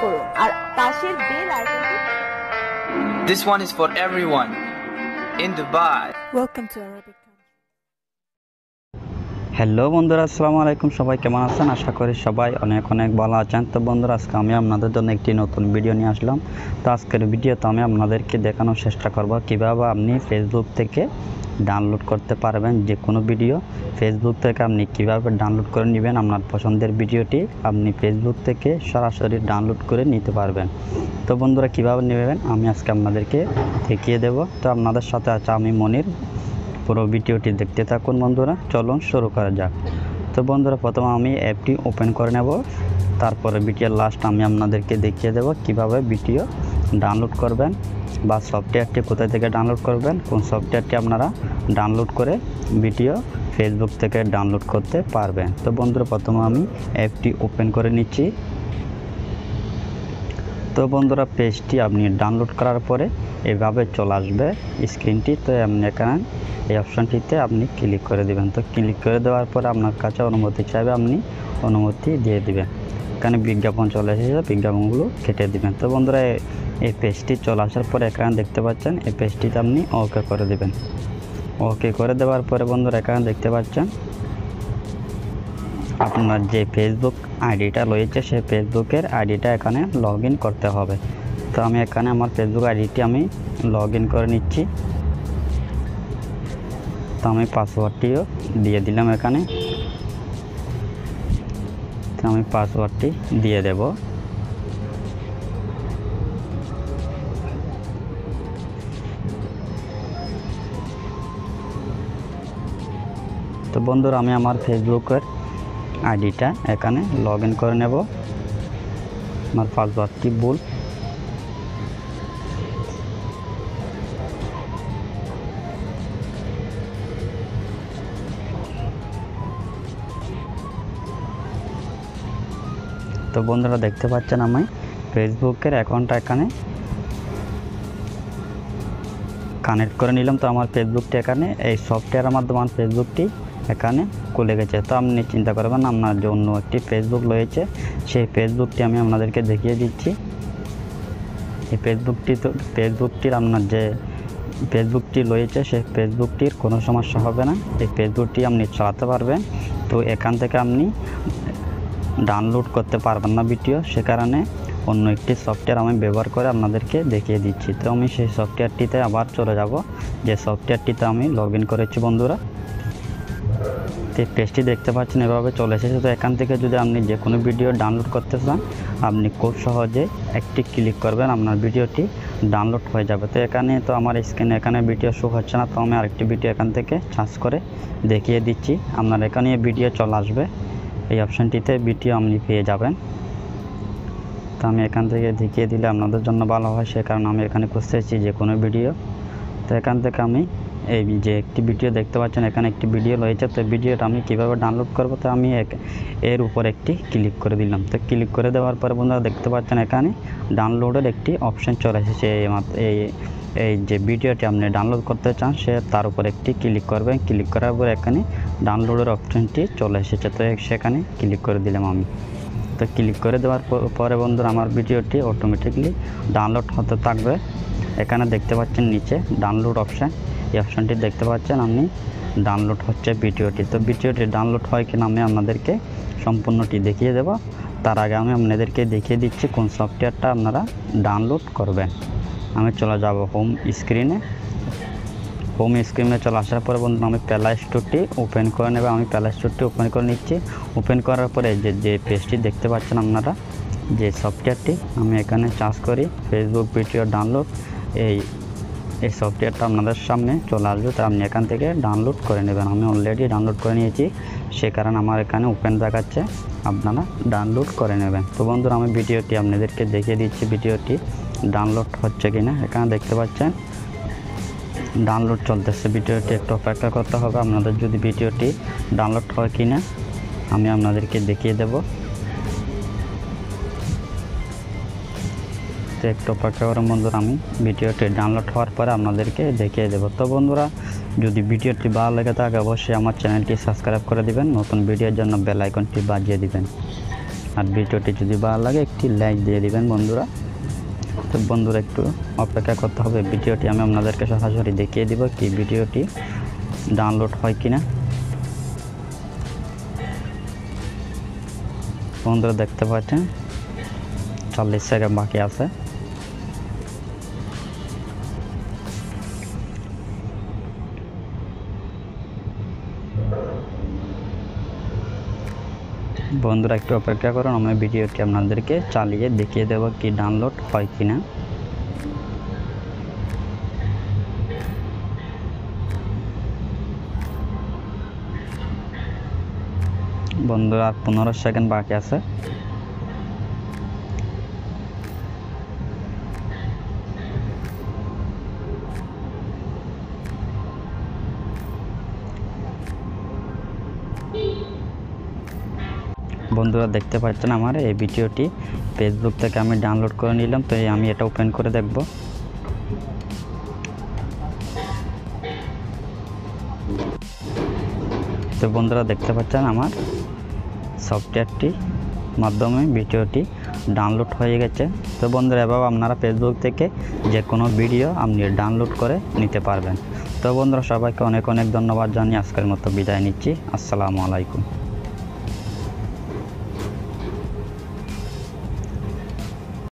করুন আর পাশের বেল আইকনটি। This one is for everyone in Dubai. Welcome to Arabic Country. Hello বন্ধুরা, আসসালামু আলাইকুম। সবাই কেমন আছেন? আশা করি সবাই অনেক অনেক ভালো আছেন। তো বন্ধুরা, আজকে আমি আপনাদের জন্য একটি নতুন ভিডিও নিয়ে আসলাম। তো আজকের ভিডিওতে আমি আপনাদেরকে দেখানোর চেষ্টা করব কিভাবে আপনি ফেসবুক থেকে ডাউনলোড করতে পারবেন যে কোনো ভিডিও। ফেসবুক থেকে আপনি কিভাবে ডাউনলোড করে নেবেন আপনার পছন্দের ভিডিওটি আপনি ফেসবুক থেকে সরাসরি ডাউনলোড করে নিতে পারবেন। তো বন্ধুরা, কিভাবে নেবেন আমি আজকে আপনাদেরকে দেখিয়ে দেব। তো আপনাদের সাথে আছে আমি মনির। পুরো ভিডিওটি দেখতে থাকুন বন্ধুরা। চলুন শুরু করা যাক। তো বন্ধুরা, প্রথমে আমি অ্যাপটি ওপেন করে নেব, তারপরে ভিডিওর লাস্ট আমি আপনাদেরকে দেখিয়ে দেব কিভাবে ভিডিও ডাউনলোড করবেন বা সফটওয়্যারটি কোথা থেকে ডাউনলোড করবেন, কোন সফটওয়্যারটি আপনারা ডাউনলোড করে ভিডিও ফেসবুক থেকে ডাউনলোড করতে পারবেন। তো বন্ধুরা, প্রথমে আমি অ্যাপটি ওপেন করে নিচ্ছি। তো বন্ধুরা, পেজটি আপনি ডাউনলোড করার পরে এভাবে চলে আসবে স্ক্রিনটি। তো আপনি এখানে এই অপশানটিতে আপনি ক্লিক করে দিবেন। তো ক্লিক করে দেওয়ার পরে আপনার কাছে অনুমতি চাইবে, আপনি অনুমতি দিয়ে দিবেন। এখানে বিজ্ঞাপন চলে এসেছে, বিজ্ঞাপনগুলো কেটে দিবেন। তো বন্ধুরা, এই পেজটি চলে আসার পরে এখানে দেখতে পাচ্ছেন এই পেজটিতে আপনি ওকে করে দিবেন। ওকে করে দেওয়ার পরে বন্ধুরা, এখানে দেখতে পাচ্ছেন আপনার যে ফেসবুক আইডিটা রয়েছে সেই ফেসবুকের আইডিটা এখানে লগ ইন করতে হবে। তো আমি এখানে আমার ফেসবুক আইডিটি আমি লগ ইন করে নিচ্ছি। তো আমি পাসওয়ার্ডটিও দিয়ে দিলাম এখানে। তো আমি পাসওয়ার্ডটি দিয়ে দেব। তো বন্ধুরা, আমি আমার ফেসবুকের আইডিটা এখানে লগ ইন করে নেব। আমার পাসওয়ার্ডটি ভুল। তো বন্ধুরা, দেখতে পাচ্ছেন আমি ফেসবুকের অ্যাকাউন্টটা এখানে কানেক্ট করে নিলাম। তো আমার ফেসবুকটি এখানে এই সফটওয়্যারের মাধ্যমে আমার ফেসবুকটি এখানে খুলে গেছে। তো আপনি চিন্তা করবেন না, আপনার যে অন্য একটি ফেসবুক রয়েছে সেই ফেসবুকটি আমি আপনাদেরকে দেখিয়ে দিচ্ছি। এই ফেসবুকটির আপনার যে ফেসবুকটি রয়েছে সেই ফেসবুকটির কোনো সমস্যা হবে না। এই ফেসবুকটি আপনি চালাতে পারবেন। তো এখান থেকে আপনি ডাউনলোড করতে পারবেন না ভিডিও, সে কারণে অন্য একটি সফটওয়্যার আমি ব্যবহার করে আপনাদেরকে দেখিয়ে দিচ্ছি। তো আমি সেই সফটওয়্যারটিতে আবার চলে যাব, যে সফটওয়্যারটিতে আমি লগ ইন করেছি বন্ধুরা। তো পেজটি দেখতে পাচ্ছেন এভাবে চলে এসেছে। তো এখান থেকে যদি আপনি যে কোনো ভিডিও ডাউনলোড করতে চান আপনি খুব সহজে একটি ক্লিক করবেন, আপনার ভিডিওটি ডাউনলোড হয়ে যাবে। তো এখানে তো আমার স্ক্রিনে এখানে ভিডিও শো হচ্ছে না, তো আমি আরেকটি ভিডিও এখান থেকে সার্চ করে দেখিয়ে দিচ্ছি। আপনার এখানে ভিডিও চলে আসবে, এই অপশানটিতে ভিডিও আপনি পেয়ে যাবেন। তো আমি এখান থেকে দেখিয়ে দিলে আপনাদের জন্য ভালো হয়, সে কারণে আমি এখানে খুঁজতেছি যে কোনো ভিডিও। তো এখান থেকে আমি এই যে একটি ভিডিও দেখতে পাচ্ছেন এখানে একটি ভিডিও রয়েছে। তো ভিডিওটা আমি কীভাবে ডাউনলোড করব, তো আমি এর উপর একটি ক্লিক করে দিলাম। তো ক্লিক করে দেওয়ার পরে বন্ধুরা দেখতে পাচ্ছেন এখানে ডাউনলোডের একটি অপশান চলে এসেছে। এই যে ভিডিওটি আপনি ডাউনলোড করতে চান সে তার উপর একটি ক্লিক করবেন। ক্লিক করার পর এখানে ডাউনলোডের অপশানটি চলে এসেছে। তো সেখানে ক্লিক করে দিলাম আমি। তো ক্লিক করে দেওয়ার পরে বন্ধুরা আমার ভিডিওটি অটোমেটিকলি ডাউনলোড হতে থাকবে। এখানে দেখতে পাচ্ছেন নিচে ডাউনলোড অপশান, এই অপশানটি দেখতে পাচ্ছেন আপনি ডাউনলোড হচ্ছে ভিডিওটি। তো ভিডিওটি ডাউনলোড হয় কিনা আমি আপনাদেরকে সম্পূর্ণটি দেখিয়ে দেব। তার আগে আমি আপনাদেরকে দেখিয়ে দিচ্ছি কোন সফটওয়্যারটা আপনারা ডাউনলোড করবেন। আমি চলে যাব হোম স্ক্রিনে। হোম স্ক্রিনে চলে আসার পরে বন্ধুরা আমি প্লে স্টোরটি ওপেন করে নেব। আমি প্লে স্টোরটি ওপেন করে নিচ্ছি। ওপেন করার পরে যে পেজটি দেখতে পাচ্ছেন আপনারা, যে সফটওয়্যারটি আমি এখানে চার্জ করি ফেসবুক ভিডিও ডাউনলোড, এই সফটওয়্যারটা আপনাদের সামনে চলে আসবে। তো আপনি এখান থেকে ডাউনলোড করে নেবেন। আমি অলরেডি ডাউনলোড করে নিয়েছি, সে কারণে আমার এখানে ওপেন দেখাচ্ছে, আপনারা ডাউনলোড করে নেবেন। তো বন্ধুরা, আমি ভিডিওটি আপনাদেরকে দেখিয়ে দিচ্ছি ভিডিওটি ডাউনলোড হচ্ছে কিনা। এখানে দেখতে পাচ্ছেন ডাউনলোড চলতেছে। ভিডিওটি একটু অপেক্ষা করতে হবে আপনাদের যদি ভিডিওটি ডাউনলোড হয় কিনা আমি আপনাদেরকে দেখিয়ে দেব। তো একটু অপেক্ষা করে বন্ধুরা আমি ভিডিওটি ডাউনলোড হওয়ার পরে আপনাদেরকে দেখিয়ে দেব। তো বন্ধুরা, যদি ভিডিওটি ভালো লেগে থাকে অবশ্যই আমার চ্যানেলটি সাবস্ক্রাইব করে দিবেন, নতুন ভিডিওর জন্য বেল আইকনটি বাজিয়ে দিবেন। আর ভিডিওটি যদি ভালো লাগে একটি লাইক দিয়ে দিবেন বন্ধুরা। তো বন্ধুরা একটু অপেক্ষা করতে হবে, ভিডিওটি আমি আপনাদেরকে সরাসরি দেখিয়ে দিব কি ভিডিওটি ডাউনলোড হয় কিনা। বন্ধুরা দেখতে পাচ্ছেন 40 সেকেন্ড বাকি আছে। বন্ধুরা একটু অপেক্ষা করুন, আমি ভিডিওটি আপনাদেরকে চালিয়ে দেখিয়ে দেব কি ডাউনলোড হয় কিনা। বন্ধুরা আর 15 সেকেন্ড বাকি আছে। বন্ধুরা দেখতে পাচ্ছেন আমার এই ভিডিওটি ফেসবুক থেকে আমি ডাউনলোড করে নিলাম। তো আমি এটা ওপেন করে দেখব। তো বন্ধুরা দেখতে পাচ্ছেন আমার সফটওয়্যারটি মাধ্যমে ভিডিওটি ডাউনলোড হয়ে গেছে। তো বন্ধুরা এভাবে আপনারা ফেসবুক থেকে যে কোনো ভিডিও আপনি ডাউনলোড করে নিতে পারবেন। তো বন্ধুরা সবাইকে অনেক অনেক ধন্যবাদ জানিয়ে আজকের মতো বিদায় নিচ্ছি। আসসালামু আলাইকুম।